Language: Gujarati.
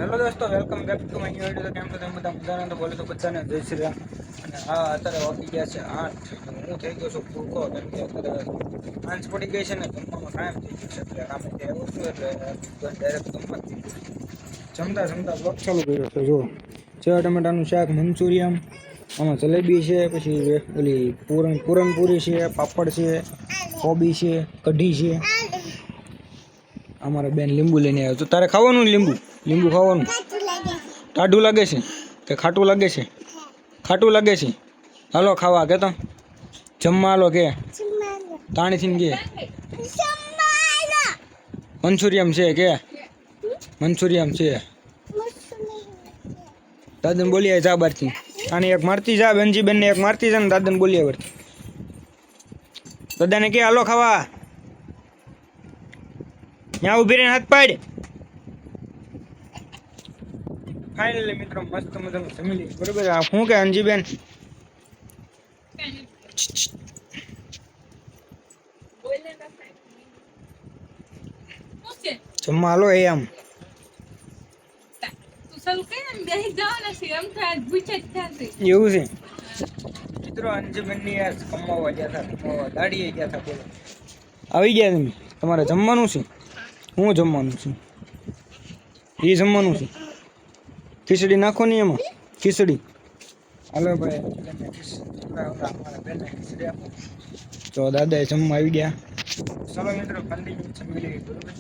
હેલો દોસ્તો, welcome back to my new video. કેમ છો તમે બધા? મજાના તો બોલે તો બધાને જય શ્રી રામ. અને હા, અત્યારે વાગી ગયા છે 8. હું થઈ ગયો છું ભૂખો, કેમ કે અત્યારે આંચ પડી ગઈ છે ને જમવામાં ટાઈમ થઈ ગયો છે. એટલે કામેથી આવ્યો છું એટલે ડાયરેક્ટ જમવા જ થઈ ગયું. જમતા જમતા બ્લોગ ચાલુ કર્યો છે. જો સેવા ટમેટાનું શાક, મંચુરિયન, આમાં જલેબી છે, પછી ઓલી પૂરણપૂરી છે, પાપડ છે, કોબી છે, કઢી છે. અમારે બેન લીંબુ લઈને આવ્યો. તો તારે ખાવાનું લીંબુ? લીંબુ ખાવાનું ટાઢું લાગે છે કે ખાટું લાગે છે? ખાટું લાગે છે. હાલો ખાવા કે તો જમવા હાલો કે તાણીથી કે મંચુરિયમ છે કે મંચુરિયમ છે. દાદન બોલી જા બારથી. આને એક મારતી જા, બેનજી બેનને એક મારતી જા ને દાદન બોલી આવડતી. દાદાને કે હાલો ખાવા. ત્યાં ઉભી રહીને હાથ પાડ. ફાઇનલી મિત્રો મસ્ત મજાનું જમી લીધું, બરોબર. શું કે અંજીબેન? જમવા હાલો એ આમ એવું છે મિત્રો. અંજીબેન ની યાર કમાવા ગયા હતા, કમાવા દાડીએ ગયા હતા. બોલો આવી ગયા તમે? તમારે જમવાનું છે? શું જમવાનું છે? એ જમવાનું છે? ખીચડી નાખો ને એમાં, ખીચડી. હાલો ભાઈ, ખીચડી આપો. તો દાદા જમવા આવી ગયા. ચલો મિત્રો, કન્ટિન્યુ જમી લઈએ, બરોબર.